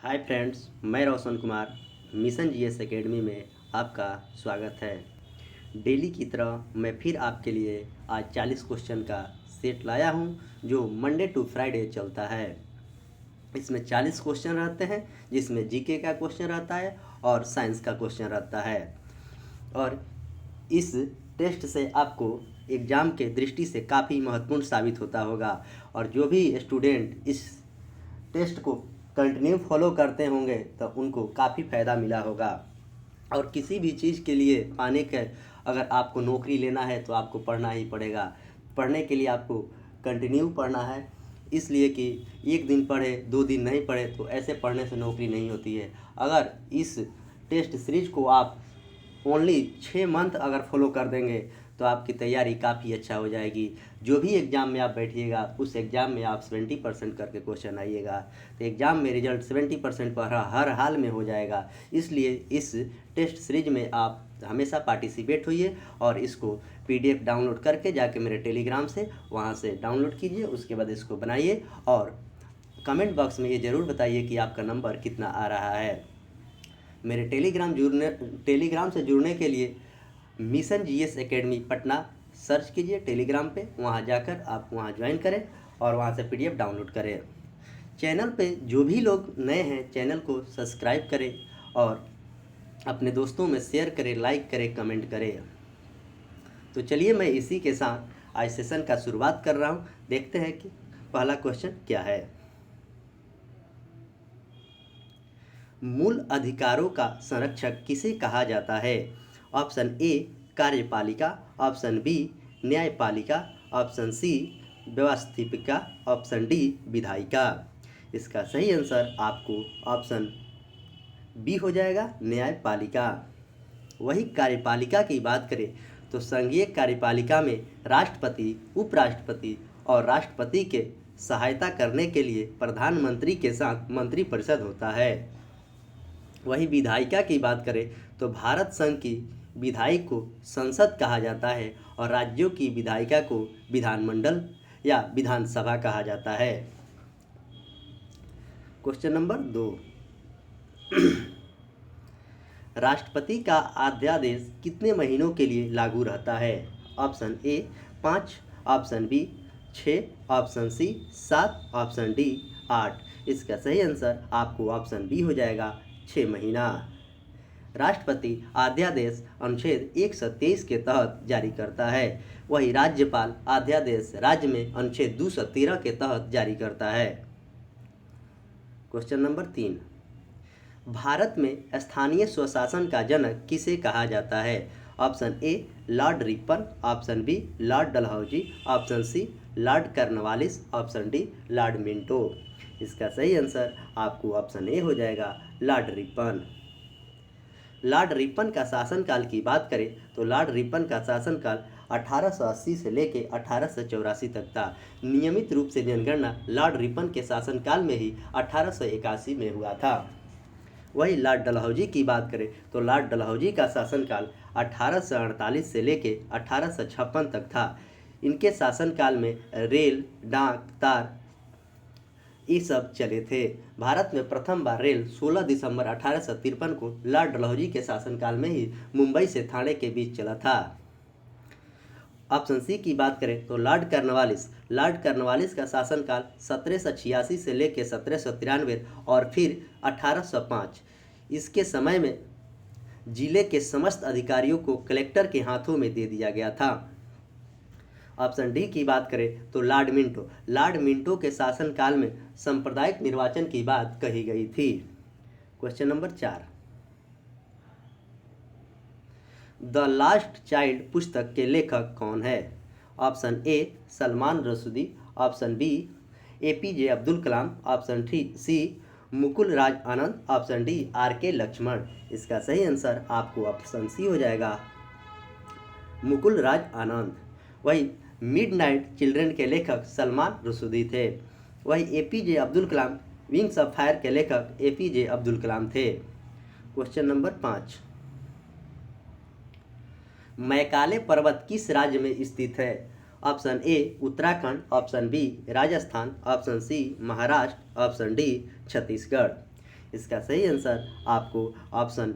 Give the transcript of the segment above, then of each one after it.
Hi friends, मैं Roshan Kumar mission GS academy में आपका स्वागत है। डेली की तरह मैं फिर आपके लिए आज 40 क्वेश्चन का सेट लाया हूं जो मंडे टू फ्राइडे चलता है। इसमें 40 क्वेश्चन रहते हैं जिसमें जीके का क्वेश्चन रहता है और साइंस का क्वेश्चन रहता है। और इस टेस्ट से आपको एग्ज़ाम के दृष्टि से काफ़ी महत्वपूर्ण साबित होता होगा। और जो भी स्टूडेंट इस टेस्ट को कंटिन्यू फॉलो करते होंगे तो उनको काफ़ी फ़ायदा मिला होगा। और किसी भी चीज़ के लिए पाने के अगर आपको नौकरी लेना है तो आपको पढ़ना ही पड़ेगा। पढ़ने के लिए आपको कंटिन्यू पढ़ना है, इसलिए कि एक दिन पढ़े 2 दिन नहीं पढ़े तो ऐसे पढ़ने से नौकरी नहीं होती है। अगर इस टेस्ट सीरीज को आप ओनली 6 मंथ अगर फॉलो कर देंगे तो आपकी तैयारी काफ़ी अच्छा हो जाएगी। जो भी एग्ज़ाम में आप बैठिएगा उस एग्ज़ाम में आप 70% करके क्वेश्चन आइएगा तो एग्ज़ाम में रिजल्ट 70% पर हर हाल में हो जाएगा। इसलिए इस टेस्ट सीरीज में आप हमेशा पार्टिसिपेट होइए और इसको PDF डाउनलोड करके जाके मेरे टेलीग्राम से वहाँ से डाउनलोड कीजिए। उसके बाद इसको बनाइए और कमेंट बॉक्स में ये ज़रूर बताइए कि आपका नंबर कितना आ रहा है। मेरे टेलीग्राम से जुड़ने के लिए mission GS academy Patna search कीजिए टेलीग्राम पे। वहाँ जाकर आप वहाँ ज्वाइन करें और वहाँ से PDF डाउनलोड करें। चैनल पे जो भी लोग नए हैं चैनल को सब्सक्राइब करें और अपने दोस्तों में शेयर करें, लाइक करें, कमेंट करें। तो चलिए मैं इसी के साथ आज सेशन का शुरुआत कर रहा हूँ। देखते हैं कि पहला क्वेश्चन क्या है। मूल अधिकारों का संरक्षक किसे कहा जाता है? ऑप्शन ए कार्यपालिका, ऑप्शन बी न्यायपालिका, ऑप्शन सी व्यवस्थापिका, ऑप्शन डी विधायिका। इसका सही आंसर आपको ऑप्शन बी हो जाएगा, न्यायपालिका। वही कार्यपालिका की बात करें तो संघीय कार्यपालिका में राष्ट्रपति, उपराष्ट्रपति और राष्ट्रपति के सहायता करने के लिए प्रधानमंत्री के साथ मंत्रिपरिषद होता है। वही विधायिका की बात करें तो भारत संघ की विधायक को संसद कहा जाता है और राज्यों की विधायिका को विधानमंडल या विधानसभा कहा जाता है। क्वेश्चन नंबर 2, राष्ट्रपति का अध्यादेश कितने महीनों के लिए लागू रहता है? Option A 5, option B 6, option C 7, option D 8। इसका सही आंसर आपको ऑप्शन बी हो जाएगा, 6 महीना। राष्ट्रपति अध्यादेश अनुच्छेद 123 के तहत जारी करता है। वही राज्यपाल अध्यादेश राज्य में अनुच्छेद 213 के तहत जारी करता है। क्वेश्चन नंबर 3, भारत में स्थानीय स्वशासन का जनक किसे कहा जाता है? Option A Lord Ripon, option B Lord Dalhousie, option C Lord Cornwallis, option D Lord Minto. इसका सही आंसर आपको ऑप्शन ए हो जाएगा, लॉर्ड रिपन। लॉर्ड रिपन का शासनकाल की बात करें तो लॉर्ड रिपन का शासनकाल 1880 से लेकर 1884 तक था। नियमित रूप से जनगणना लॉर्ड रिपन के शासनकाल में ही 1881 में हुआ था। वही लॉर्ड डलहौजी की बात करें तो लॉर्ड डलहौजी का शासनकाल 1848 से लेकर 1856 तक था। इनके शासनकाल में रेल, डाक, तार ये सब चले थे। भारत में प्रथम बार रेल 16 दिसंबर 1853 को लॉर्ड डलहौजी के शासनकाल में ही मुंबई से थाने के बीच चला था। ऑप्शन सी की बात करें तो लॉर्ड कॉर्नवालिस का शासनकाल 1786 से लेकर 1793 और फिर 1805। इसके समय में जिले के समस्त अधिकारियों को कलेक्टर के हाथों में दे दिया गया था। ऑप्शन डी की बात करें तो लॉर्ड मिंटो के शासनकाल में सांप्रदायिक निर्वाचन की बात कही गई थी। Question number 4, the last child पुस्तक के लेखक कौन है? Option A Salman Rushdie, option B APJ Abdul Kalam, option C Mukul Raj Anand, option D RK Laxman. इसका सही आंसर आपको ऑप्शन सी हो जाएगा, मुकुल राज आनंद। वही मिडनाइट चिल्ड्रन के लेखक सलमान रसूदी थे। वही APJ Abdul Kalam wings of fire के लेखक APJ अब्दुल कलाम थे। क्वेश्चन नंबर 5, मैकाले पर्वत किस राज्य में स्थित है? Option A Uttarakhand, option B Rajasthan, option C Maharashtra, option D Chhattisgarh. इसका सही आंसर आपको ऑप्शन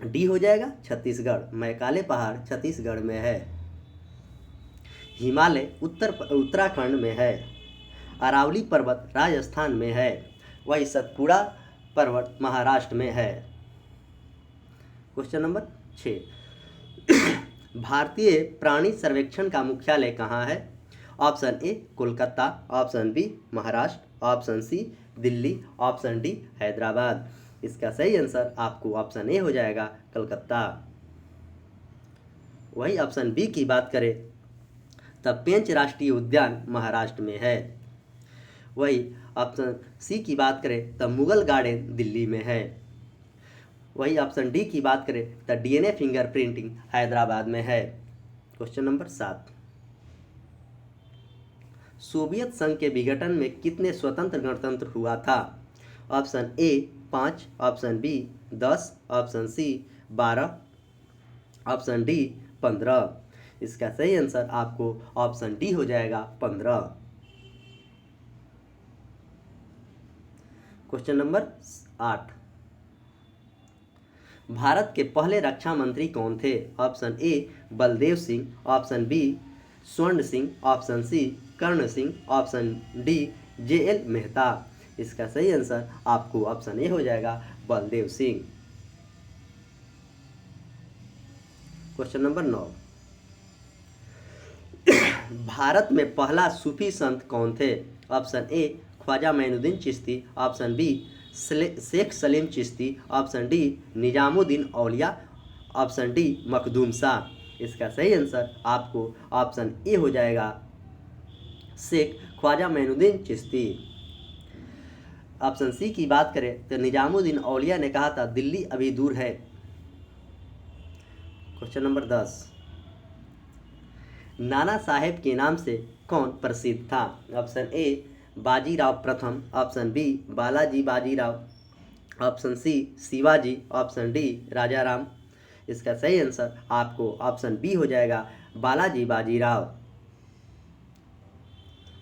डी हो जाएगा, छत्तीसगढ़। मैकाले पहाड़ छत्तीसगढ़ में है। हिमालय उत्तराखंड में है। अरावली पर्वत राजस्थान में है। वही सतपुड़ा पर्वत महाराष्ट्र में है। क्वेश्चन नंबर 6, भारतीय प्राणी सर्वेक्षण का मुख्यालय कहाँ है? Option A Kolkata, option B Maharashtra, option C Delhi, option D Hyderabad. इसका सही आंसर आपको ऑप्शन ए हो जाएगा, कलकत्ता। वही ऑप्शन बी की बात करें तब पेंच राष्ट्रीय उद्यान महाराष्ट्र में है। वही ऑप्शन सी की बात करें तब मुगल गार्डन दिल्ली में है। वही ऑप्शन डी की बात करें तब डीएनए फिंगरप्रिंटिंग हैदराबाद में है। क्वेश्चन नंबर 7, सोवियत संघ के विघटन में कितने स्वतंत्र गणतंत्र हुआ था? Option A 5, option B 10, option C 12, option D 15। इसका सही आंसर आपको ऑप्शन डी हो जाएगा, 15। क्वेश्चन नंबर 8, भारत के पहले रक्षा मंत्री कौन थे? Option A Baldev Singh, option B Swaran Singh, option C Karan Singh, option D J L Mehta. इसका सही आंसर आपको ऑप्शन ए हो जाएगा, बलदेव सिंह। क्वेश्चन नंबर 9, भारत में पहला सूफी संत कौन थे? Option A Khwaja Moinuddin Chishti, option B Sheikh Salim Chishti, option D Nizamuddin Auliya, option D Makhdoom Shah. इसका सही आंसर आपको ऑप्शन ए हो जाएगा, शेख ख्वाजा मोइनुद्दीन चिश्ती। ऑप्शन सी की बात करें तो निजामुद्दीन औलिया ने कहा था दिल्ली अभी दूर है। क्वेश्चन नंबर 10, नाना साहेब के नाम से कौन प्रसिद्ध था? ऑप्शन ए बाजीराव प्रथम, option B Balaji Bajirao, option C Shivaji, option D Rajaram. इसका सही आंसर आपको ऑप्शन बी हो जाएगा, बालाजी बाजीराव।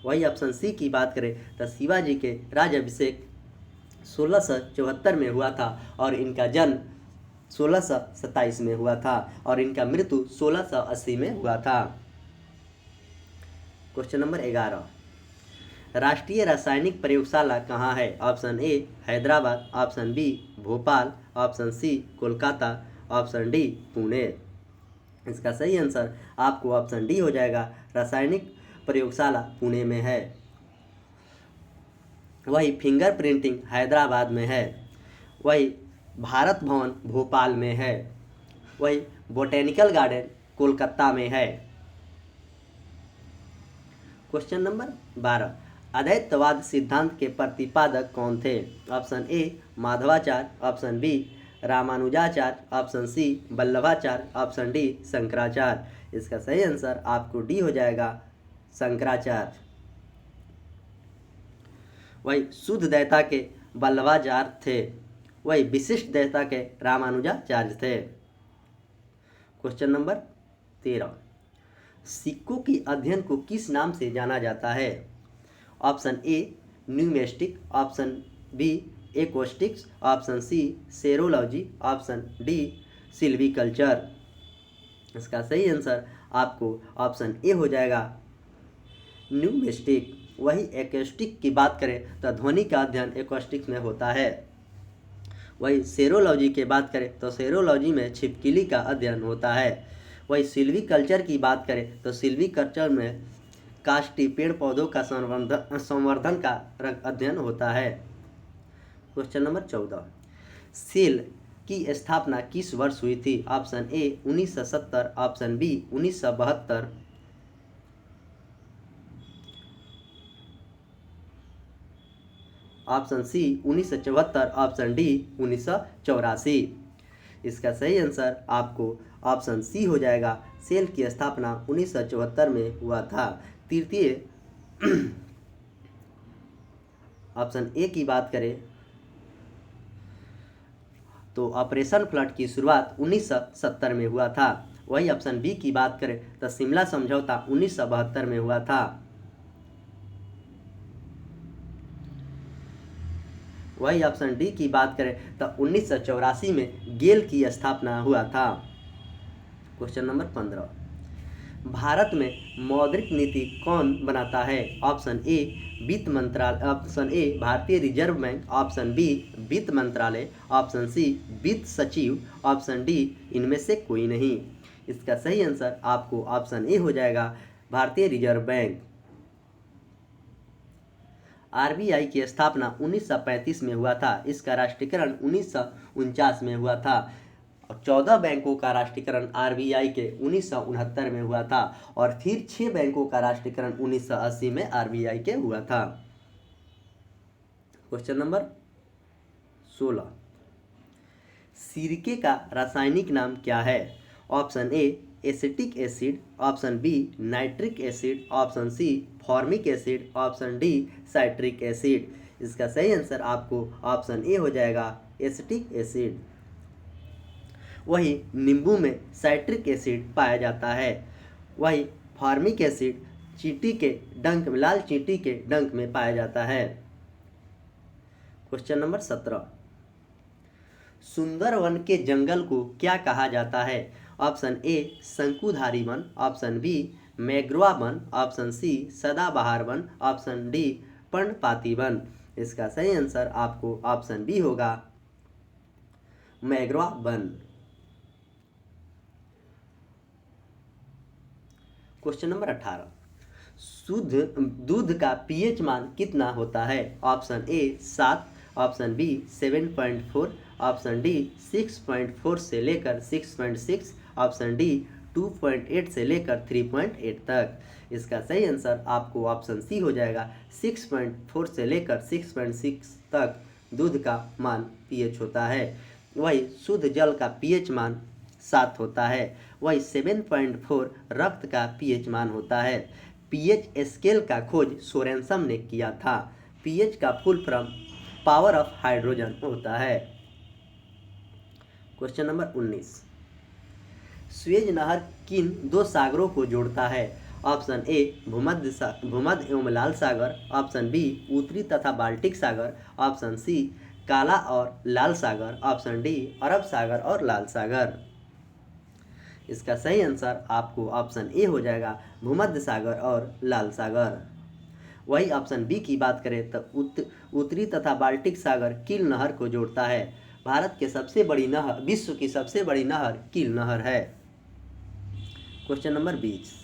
वही ऑप्शन सी की बात करें तो शिवाजी के राज्याभिषेक 1674 में हुआ था और इनका जन्म 1627 में हुआ था और इनका मृत्यु 1680 में हुआ था। क्वेश्चन नंबर 11, राष्ट्रीय रासायनिक प्रयोगशाला कहाँ है? Option A Hyderabad, option B Bhopal, option C Kolkata, option D Pune. इसका सही आंसर आपको ऑप्शन डी हो जाएगा, रासायनिक प्रयोगशाला पुणे में है। वही फिंगरप्रिंटिंग हैदराबाद में है। वही भारत भवन भोपाल में है। वही बोटेनिकल गार्डन कोलकाता में है। क्वेश्चन नंबर 12, अद्वैतवाद सिद्धांत के प्रतिपादक कौन थे? Option A Madhvacharya, option B Ramanujacharya, option C Vallabhacharya, option D Shankaracharya. इसका सही आंसर आपको डी हो जाएगा, शंकराचार्य। वही शुद्ध दैता के वल्लभाचार्य थे। वही विशिष्ट दैता के रामानुजाचार्य थे। क्वेश्चन नंबर 13, सिक्कों के अध्ययन को किस नाम से जाना जाता है? Option A pneumatic, option B acoustics, option C serology, option D silviculture. इसका सही आंसर आपको ऑप्शन ए हो जाएगा, न्यूमेस्टिक। वही एक्वेस्टिक की बात करें तो ध्वनि का अध्ययन एक्वेस्टिक्स में होता है। वही सेरोलॉजी की बात करें तो सेरोलॉजी में छिपकली का अध्ययन होता है। वही सिल्वीकल्चर की बात करें तो सिल्वीकल्चर में काष्ठी पेड़ पौधों का संवर्धन का अध्ययन होता है। क्वेश्चन नंबर 14, सेल की स्थापना किस वर्ष हुई थी? Option A 1970, option B 1972, option C 1974, option D 1984। इसका सही आंसर आपको ऑप्शन सी हो जाएगा, सेल की स्थापना 1974 में हुआ था। तृतीय ऑप्शन ए की बात करें तो ऑपरेशन फ्लड की शुरुआत 1970 में हुआ था। वही ऑप्शन बी की बात करें तो शिमला समझौता 1972 में हुआ था। वही ऑप्शन डी की बात करें तो 1984 में गेल की स्थापना हुआ था। क्वेश्चन नंबर 15, भारत में मौद्रिक नीति कौन बनाता है? ऑप्शन ए वित्त मंत्रालय, ऑप्शन ए भारतीय रिजर्व बैंक, ऑप्शन बी वित्त मंत्रालय, ऑप्शन सी वित्त सचिव, ऑप्शन डी इनमें से कोई नहीं। इसका सही आंसर आपको ऑप्शन ए हो जाएगा, भारतीय रिजर्व बैंक। आरबीआई की स्थापना 1935 में हुआ था। इसका राष्ट्रीयकरण 1949 में हुआ था। 14 बैंकों का राष्ट्रीयकरण आरबीआई के 1969 में हुआ था और फिर 6 बैंकों का राष्ट्रीयकरण 1980 में आरबीआई के हुआ था। क्वेश्चन नंबर 16, सिरके का रासायनिक नाम क्या है? Option A acetic acid, option B nitric acid, option C formic acid, option D citric acid. इसका सही आंसर आपको ऑप्शन ए हो जाएगा, एसिटिक एसिड। वही नींबू में साइट्रिक एसिड पाया जाता है। वही फॉर्मिक एसिड चींटी के डंक में, लाल चींटी के डंक में पाया जाता है। क्वेश्चन नंबर 17, सुंदरवन के जंगल को क्या कहा जाता है? ऑप्शन ए शंकुधारी वन, ऑप्शन बी मैग्रोवा वन, ऑप्शन सी सदाबहार वन, ऑप्शन डी पर्णपाती वन। इसका सही आंसर आपको ऑप्शन बी होगा, मैग्रोवा वन। क्वेश्चन नंबर 18, शुद्ध दूध का पीएच मान कितना होता है? Option A 7, option B 7.4, option D 6.4 से लेकर 6.6, ऑप्शन डी 2.8 से लेकर 3.8 तक। इसका सही आंसर आपको ऑप्शन सी हो जाएगा, 6.4 से लेकर 6.6 तक दूध का मान पीएच होता है। वही शुद्ध जल का पीएच मान 7 होता है। वही 7.4 रक्त का पीएच मान होता है। पीएच स्केल का खोज सोरेनसम ने किया था। पीएच का full form power of hydrogen होता है। क्वेश्चन नंबर 19, स्वेज नहर किन 2 सागरों को जोड़ता है? ऑप्शन ए भूमध्य एवं लाल सागर, ऑप्शन बी उत्तरी तथा बाल्टिक सागर, ऑप्शन सी काला और लाल सागर, ऑप्शन डी अरब सागर और लाल सागर। इसका सही आंसर आपको ऑप्शन ए हो जाएगा, भूमध्य सागर और लाल सागर। वही ऑप्शन बी की बात करें तो उत्तरी तथा बाल्टिक सागर कील नहर को जोड़ता है। भारत के सबसे बड़ी नहर, विश्व की सबसे बड़ी नहर कील नहर है। क्वेश्चन नंबर 20,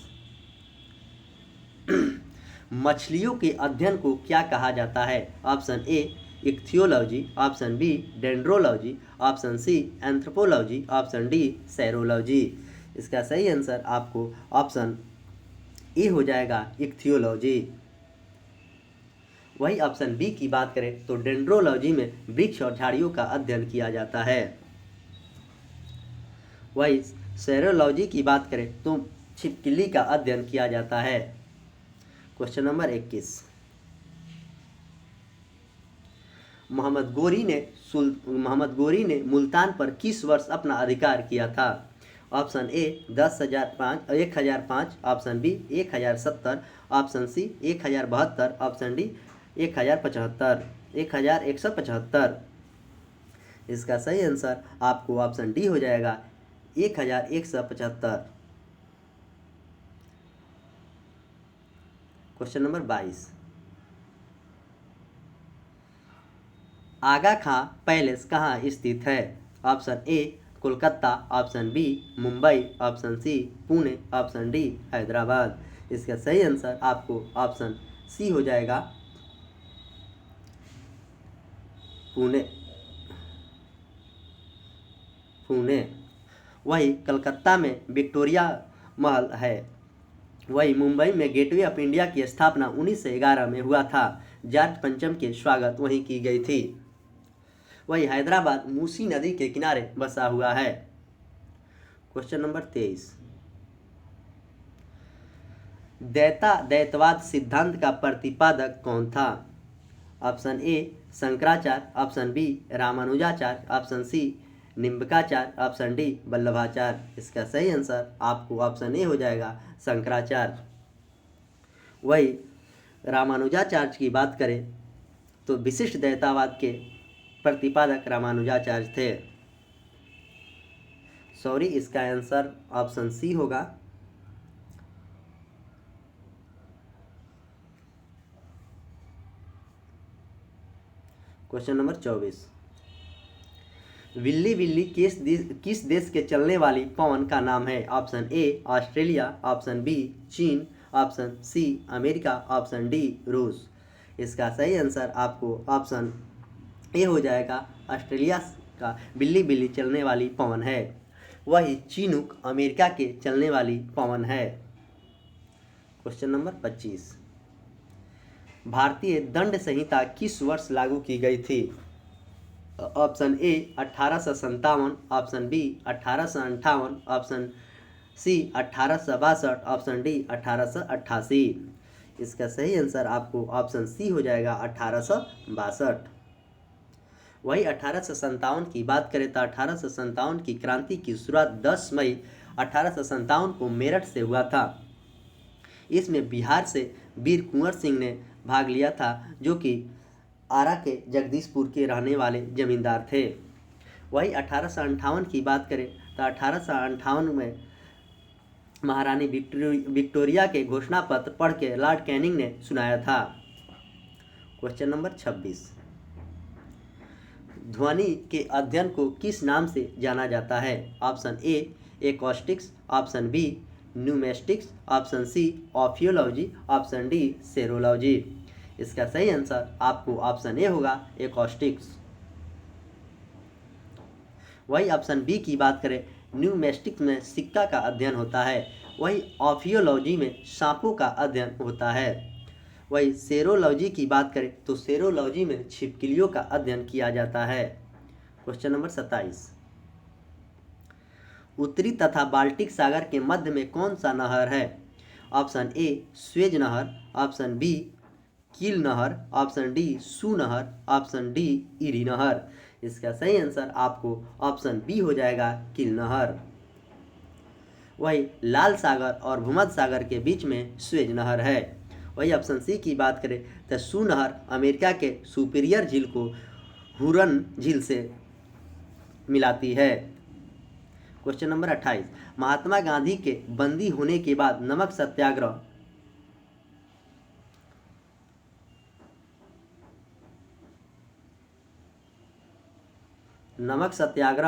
मछलियों के अध्ययन को क्या कहा जाता है? Option A ichthyology, option B dendrology, option C anthropology, option D serology. इसका सही आंसर आपको ऑप्शन ए हो जाएगा, इक्थियोलॉजी। वही ऑप्शन बी की बात करें तो डेंड्रोलॉजी में वृक्ष और झाड़ियों का अध्ययन किया जाता है। वही सेरोलॉजी की बात करें तो छिपकली का अध्ययन किया जाता है। क्वेश्चन नंबर 21, मोहम्मद गोरी ने मुल्तान पर किस वर्ष अपना अधिकार किया था? Option A 10,005, option B 1070, option C 1072, option D 1175। इसका सही आंसर आपको ऑप्शन डी हो जाएगा, 1175। Question number 22, Aga Khan palace कहाँ स्थित है? Option A Kolkata, option B Mumbai, option C Pune, option D Hyderabad. इसका सही आंसर आपको ऑप्शन सी हो जाएगा, पुणे। वही कलकत्ता में विक्टोरिया महल है। वही मुंबई में गेटवे ऑफ इंडिया की स्थापना 1911 में हुआ था। जॉर्ज पंचम के स्वागत वहीं की गई थी। वही हैदराबाद मूसी नदी के किनारे बसा हुआ है। क्वेश्चन नंबर 23, द्वैतवाद सिद्धांत का प्रतिपादक कौन था? Option A Shankaracharya, option B Ramanujacharya, option C Nimbarkacharya, option D Vallabhacharya. इसका सही आंसर आपको ऑप्शन ए हो जाएगा, शंकराचार्य। वही रामानुजाचार्य की बात करें तो विशिष्ट द्वैतवाद के प्रतिपादक रामानुजाचार्य थे। सॉरी, इसका आंसर ऑप्शन सी होगा। क्वेश्चन नंबर 24, विल्ली बिल्ली किस देश के चलने वाली पवन का नाम है? Option A Australia, option B चीन, option C America, option D रूस। इसका सही आंसर आपको ऑप्शन ए हो जाएगा। ऑस्ट्रेलिया का बिल्ली बिल्ली चलने वाली पवन है, वही चिनूक अमेरिका के चलने वाली पवन है। क्वेश्चन नंबर 25, भारतीय दंड संहिता किस वर्ष लागू की गई थी? Option A 1857, option B 1858, option C 1862, option D 1888। इसका सही आंसर आपको ऑप्शन सी हो जाएगा 1862। वही 1857 की बात करें तो 1857 की क्रांति की शुरुआत 10 मई 1857 को मेरठ से हुआ था। इसमें बिहार से वीर कुंवर सिंह ने भाग लिया था, जो कि आरा के जगदीशपुर के रहने वाले जमींदार थे। वही 1858 की बात करें तो 1858 में महारानी विक्टोरिया के घोषणा पत्र पढ़ के लॉर्ड कैनिंग ने सुनाया था। क्वेश्चन नंबर 26, ध्वनि के अध्ययन को किस नाम से जाना जाता है? Option A acoustics, option B pneumatics, option C ophiology, option D serology. इसका सही आंसर आपको ऑप्शन ए होगा एकॉस्टिक्स। वही ऑप्शन बी की बात करें, न्यूमेस्टिक्स में सिक्का का अध्ययन होता है, वही ऑफियोलॉजी में सांपों का अध्ययन होता है। वही सेरोलॉजी की बात करें तो सेरोलॉजी में छिपकलियों का अध्ययन किया जाता है। क्वेश्चन नंबर 27, उत्तरी तथा बाल्टिक सागर के मध्य में कौन सा नहर है? ऑप्शन ए स्वेज नहर, ऑप्शन बी कील नहर, ऑप्शन डी सू नहर, ऑप्शन डी इरी नहर। इसका सही आंसर आपको ऑप्शन बी हो जाएगा कील नहर। वही लाल सागर और भूमध्य सागर के बीच में स्वेज नहर है। वही ऑप्शन सी की बात करें तो सू नहर अमेरिका के सुपीरियर झील को हुरन झील से मिलाती है। क्वेश्चन नंबर 28, महात्मा गांधी के बंदी होने के बाद नमक सत्याग्रह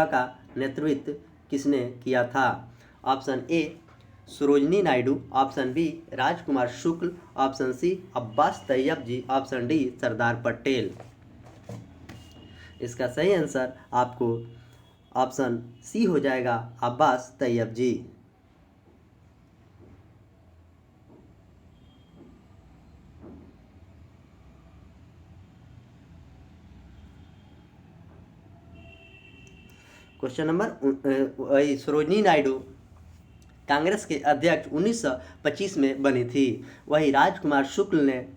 का नेतृत्व किसने किया था? Option A Sarojini Naidu, option B Rajkumar Shukla, option C Abbas Tyabji, option D Sardar Patel. इसका सही आंसर आपको ऑप्शन सी हो जाएगा Abbas Tyabji. Question number Sarojini Naidu Congress के अध्यक्ष 1925 में बनी थी। वही राजकुमार शुक्ल ने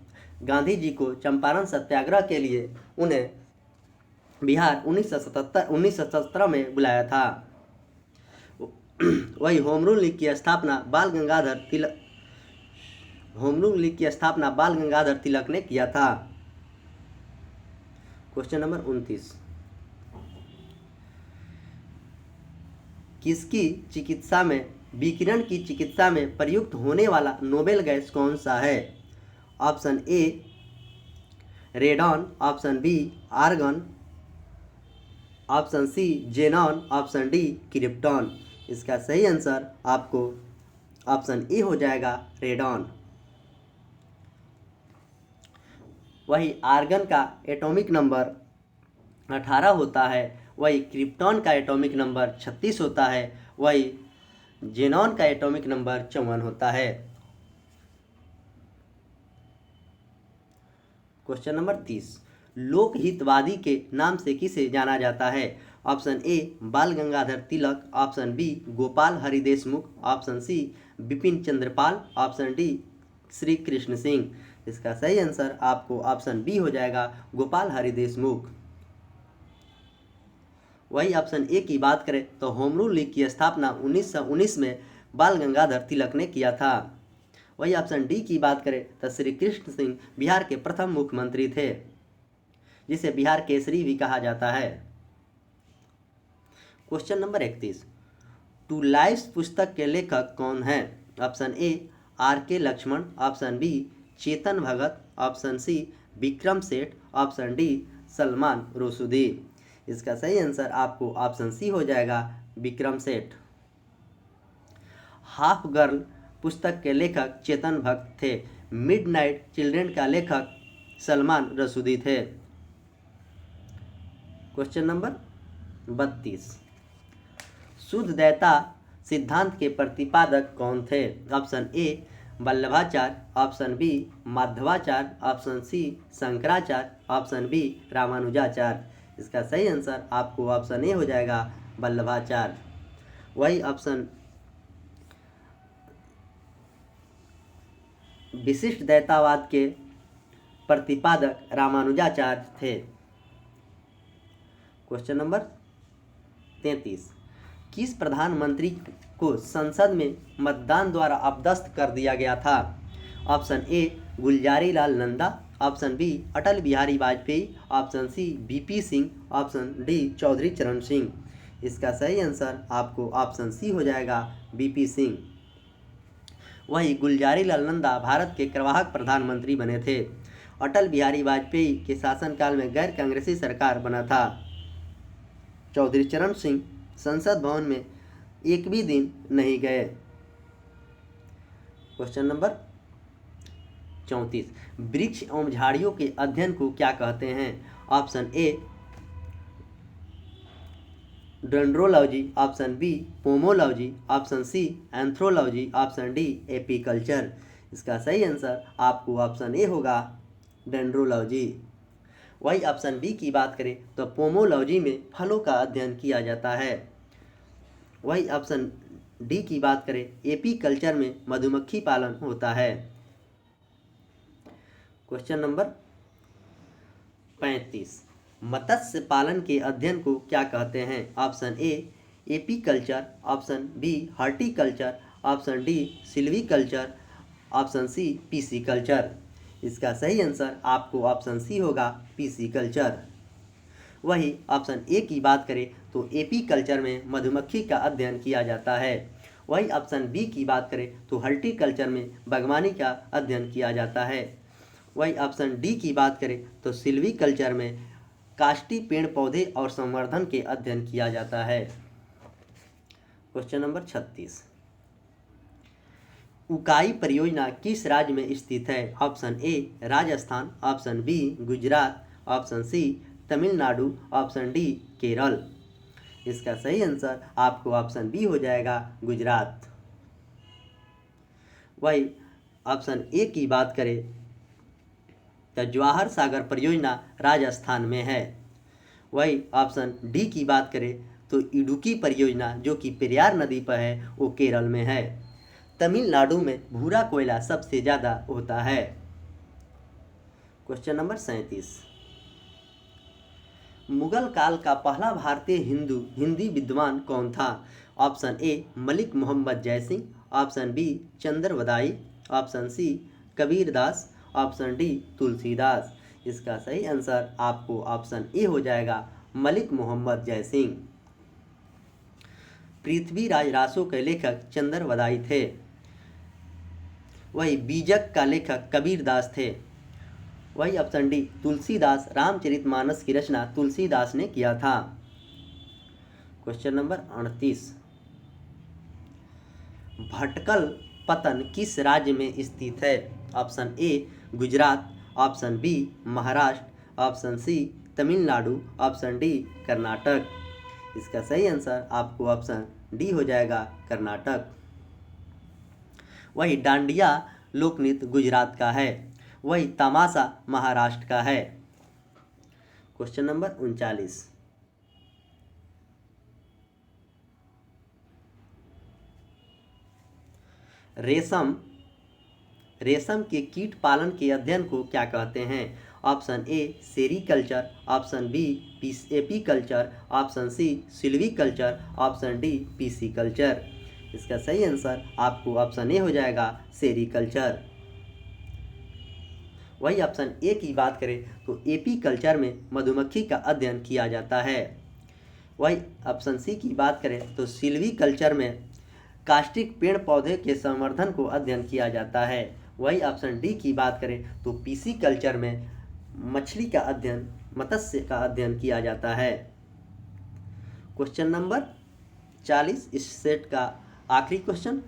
गांधी जी को चंपारण सत्याग्रह के लिए उन्हें बिहार 1917 में बुलाया था। वही होम रूल लीग की स्थापना बाल गंगाधर तिलक ने किया था। क्वेश्चन नंबर 29, किसकी चिकित्सा में विकिरण की चिकित्सा में प्रयुक्त होने वाला नोबेल गैस कौन सा है? Option A radon, option B argon, option C xenon, option D krypton. इसका सही आंसर आपको ऑप्शन ए हो जाएगा रेडॉन। वही आर्गन का एटॉमिक नंबर 18 होता है, वही क्रिप्टॉन का एटॉमिक नंबर 36 होता है, वही जेनॉन का एटॉमिक नंबर 54 होता है। क्वेश्चन नंबर 30, लोकहितवादी के नाम से किसे जाना जाता है? Option A Bal Gangadhar Tilak, option B Gopal Hari Deshmukh, option C Bipin Chandrapal, option D Shri Krishna Singh. इसका सही आंसर आपको ऑप्शन बी हो जाएगा गोपाल हरि देशमुख। वही ऑप्शन ए की बात करें तो होम रूल लीग की स्थापना 1919 में बाल गंगाधर तिलक ने किया था। वही ऑप्शन डी की बात करें तो श्री कृष्ण सिंह बिहार के प्रथम मुख्यमंत्री थे। जिसे बिहार केसरी भी कहा जाता है। क्वेश्चन नंबर 31, टू लाइव्स पुस्तक के लेखक कौन हैं? ऑप्शन ए आर के Lakshman, option B Chetan Bhagat, option C Vikram Seth, option D Salman Rushdie. इसका सही आंसर आपको ऑप्शन सी हो जाएगा, विक्रम सेठ। हाफ गर्ल पुस्तक के लेखक चेतन भगत थे। मिडनाइट चिल्ड्रन का लेखक सलमान रुशदी थे। क्वेश्चन नंबर 32, शुद्धदैता सिद्धांत के प्रतिपादक कौन थे? Option A Vallabhacharya, option B Madhvacharya, option C Shankaracharya, option B Ramanujacharya. इसका सही आंसर आपको ऑप्शन ए हो जाएगा, वल्लभाचार्य। वही ऑप्शन विशिष्ट दैतावाद के प्रतिपादक रामानुजाचार्य थे। क्वेश्चन नंबर 33, किस प्रधानमंत्री को संसद में मतदान द्वारा अपदस्थ कर दिया गया था? Option A Gulzarilal Nanda, option B Atal Bihari Vajpayee, option C VP Singh, option D Chaudhary Charan Singh. इसका सही आंसर आपको ऑप्शन सी हो जाएगा, वीपी सिंह। वही गुलजारीलाल नंदा भारत के कार्यवाहक प्रधानमंत्री बने थे। अटल बिहारी वाजपेयी के शासनकाल में गैर कांग्रेसी सरकार बना था। चौधरी चरण सिंह संसद भवन में एक भी दिन नहीं गए। क्वेश्चन नंबर 34, वृक्ष एवं झाड़ियों के अध्ययन को क्या कहते हैं? Option A dendrology, option B pomology, option C anthology, option D apiculture. इसका सही आंसर आपको ऑप्शन ए होगा, डेंड्रोलॉजी। वही ऑप्शन बी की बात करें तो पोमोलॉजी में फलों का अध्ययन किया जाता है। वही ऑप्शन डी की बात करें, एपी कल्चर में मधुमक्खी पालन होता है। क्वेश्चन नंबर 35, मत्स्य पालन के अध्ययन को क्या कहते हैं? Option A apiculture, option B horticulture, option D silviculture, option C pisciculture. इसका सही आंसर आपको ऑप्शन सी होगा, पीसी कल्चर। वही ऑप्शन ए की बात करें तो एपी कल्चर में मधुमक्खी का अध्ययन किया जाता है। वही ऑप्शन बी की बात करें तो हॉर्टिकल्चर में बागवानी का अध्ययन किया जाता है। वही ऑप्शन डी की बात करें तो सिल्वीकल्चर में काष्ठी पेड़ पौधे और संवर्धन के अध्ययन किया जाता है। क्वेश्चन नंबर 36, उकाई परियोजना किस राज्य में स्थित है? Option A Rajasthan, option B Gujarat, option C Tamil Nadu, option D Kerala. इसका सही आंसर आपको ऑप्शन बी हो जाएगा, गुजरात। वही ऑप्शन ए की बात करें तो जवाहर सागर परियोजना राजस्थान में है। वही ऑप्शन डी की बात करें तो इडुक्की परियोजना जो कि पेरियार नदी पर है वो केरल में है। तमिलनाडु में भूरा कोयला सबसे ज़्यादा होता है। क्वेश्चन नंबर 37, मुगल काल का पहला भारतीय हिंदी विद्वान कौन था? Option A Malik Mohammad Jaisingh, option B Chandbardai, option C Kabirdas, option D Tulsidas. इसका सही आंसर आपको ऑप्शन ए हो जाएगा, मलिक मोहम्मद जयसिंह। पृथ्वीराज रासो के लेखक चंद्रवदाई थे। वही बीजक का लेखक कबीरदास थे। वही ऑप्शन डी तुलसीदास, रामचरितमानस की रचना तुलसीदास ने किया था। क्वेश्चन नंबर 38, भटकल पतन किस राज्य में स्थित है? Option A Gujarat, option B Maharashtra, option C Tamil Nadu, option D Karnataka. इसका सही आंसर आपको ऑप्शन डी हो जाएगा, कर्नाटक। वही डांडिया लोकनृत्य गुजरात का है। वही तमाशा महाराष्ट्र का है। क्वेश्चन नंबर 39, रेशम के कीट पालन के अध्ययन को क्या कहते हैं? Option A sericulture, option B apiculture, option C silviculture, option D pisciculture. इसका सही आंसर आपको ऑप्शन ए हो जाएगा, सेरीकल्चर। वही ऑप्शन ए की बात करें तो एपी कल्चर में मधुमक्खी का अध्ययन किया जाता है। वही ऑप्शन सी की बात करें तो सिल्वी कल्चर में कास्टिक पेड़ पौधे के संवर्धन को अध्ययन किया जाता है। वही ऑप्शन डी की बात करें तो पीसी कल्चर में मछली का अध्ययन, मत्स्य का अध्ययन किया जाता है। क्वेश्चन नंबर 40 इस सेट का आखिरी क्वेश्चन,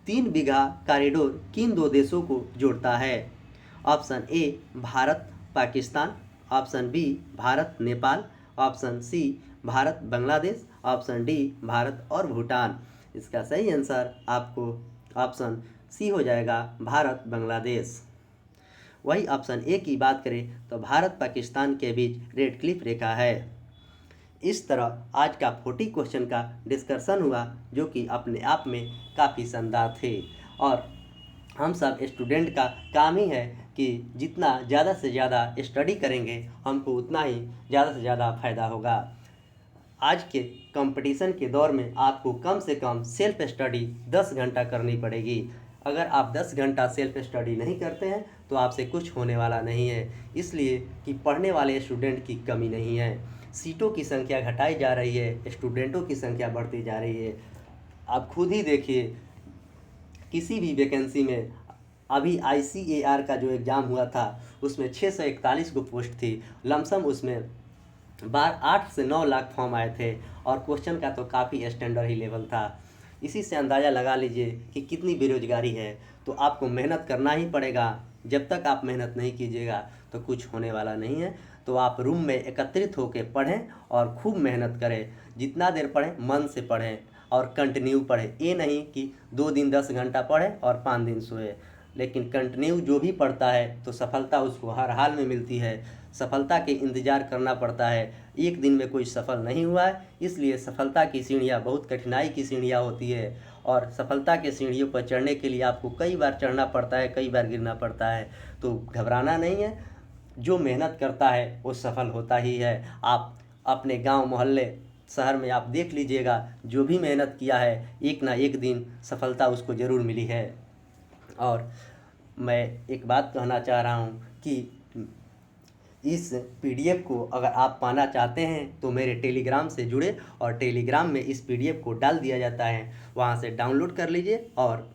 3 बीघा कॉरिडोर किन 2 देशों को जोड़ता है? Option A Bharat Pakistan, option B Bharat Nepal, option C Bharat Bangladesh, option D Bharat और भूटान। इसका सही आंसर आपको ऑप्शन सी हो जाएगा, भारत बांग्लादेश। वही ऑप्शन ए की बात करें तो भारत पाकिस्तान के बीच रेड क्लिफ रेखा है। इस तरह आज का 40 क्वेश्चन का डिस्कशन हुआ जो कि अपने आप में काफ़ी शानदार थे। और हम सब स्टूडेंट का काम ही है कि जितना ज़्यादा से ज़्यादा स्टडी करेंगे हमको उतना ही ज़्यादा से ज़्यादा फ़ायदा होगा। आज के कंपटीशन के दौर में आपको कम से कम सेल्फ स्टडी 10 घंटा करनी पड़ेगी। अगर आप 10 घंटा सेल्फ स्टडी नहीं करते हैं तो आपसे कुछ होने वाला नहीं है, इसलिए कि पढ़ने वाले स्टूडेंट की कमी नहीं है। सीटों की संख्या घटाई जा रही है, स्टूडेंटों की संख्या बढ़ती जा रही है। आप खुद ही देखिए, किसी भी वैकेंसी में अभी ICAR का जो एग्ज़ाम हुआ था उसमें 641 को पोस्ट थी, लमसम उसमें 8 से 9 लाख फॉर्म आए थे और क्वेश्चन का तो काफ़ी स्टैंडर्ड ही लेवल था। इसी से अंदाज़ा लगा लीजिए कि कितनी बेरोजगारी है। तो आपको मेहनत करना ही पड़ेगा। जब तक आप मेहनत नहीं कीजिएगा तो कुछ होने वाला नहीं है। तो आप रूम में एकत्रित होकर पढ़ें और खूब मेहनत करें। जितना देर पढ़ें मन से पढ़ें और कंटिन्यू पढ़ें। ये नहीं कि 2 दिन 10 घंटा पढ़ें और 5 दिन सोए, लेकिन कंटिन्यू जो भी पढ़ता है तो सफलता उसको हर हाल में मिलती है। सफलता के इंतज़ार करना पड़ता है। एक दिन में कोई सफल नहीं हुआ है, इसलिए सफलता की सीढ़ियाँ बहुत कठिनाई की सीढ़ियाँ होती है और सफलता के सीढ़ियों पर चढ़ने के लिए आपको कई बार चढ़ना पड़ता है, कई बार गिरना पड़ता है। तो घबराना नहीं है, जो मेहनत करता है वो सफल होता ही है। आप अपने गांव, मोहल्ले, शहर में आप देख लीजिएगा, जो भी मेहनत किया है एक ना एक दिन सफलता उसको ज़रूर मिली है। और मैं एक बात कहना चाह रहा हूँ कि इस PDF को अगर आप पाना चाहते हैं तो मेरे टेलीग्राम से जुड़े, और टेलीग्राम में इस PDF को डाल दिया जाता है, वहाँ से डाउनलोड कर लीजिए और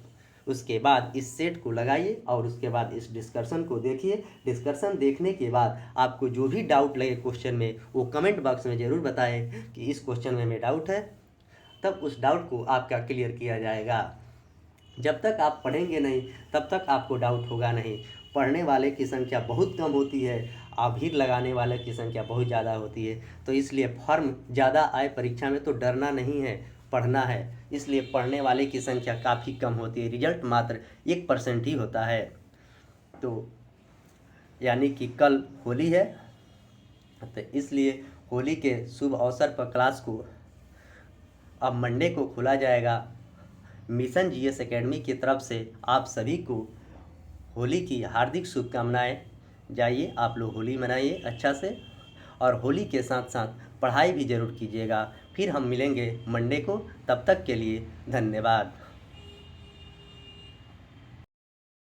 उसके बाद इस सेट को लगाइए और उसके बाद इस डिस्कशन को देखिए। डिस्कशन देखने के बाद आपको जो भी डाउट लगे क्वेश्चन में वो कमेंट बॉक्स में ज़रूर बताएं कि इस क्वेश्चन में डाउट है, तब उस डाउट को आपका क्लियर किया जाएगा। जब तक आप पढ़ेंगे नहीं तब तक आपको डाउट होगा नहीं। पढ़ने वाले की संख्या बहुत कम होती है, भीड़ लगाने वाले की संख्या बहुत ज़्यादा होती है। तो इसलिए फॉर्म ज़्यादा आए परीक्षा में तो डरना नहीं है, पढ़ना है। इसलिए पढ़ने वाले की संख्या काफ़ी कम होती है, रिजल्ट मात्र 1% ही होता है। तो यानी कि कल होली है, तो इसलिए होली के शुभ अवसर पर क्लास को अब मंडे को खोला जाएगा। मिशन GS एकेडमी की तरफ से आप सभी को होली की हार्दिक शुभकामनाएं। जाइए आप लोग होली मनाइए अच्छा से, और होली के साथ साथ पढ़ाई भी ज़रूर कीजिएगा। फिर हम मिलेंगे मंडे को, तब तक के लिए धन्यवाद।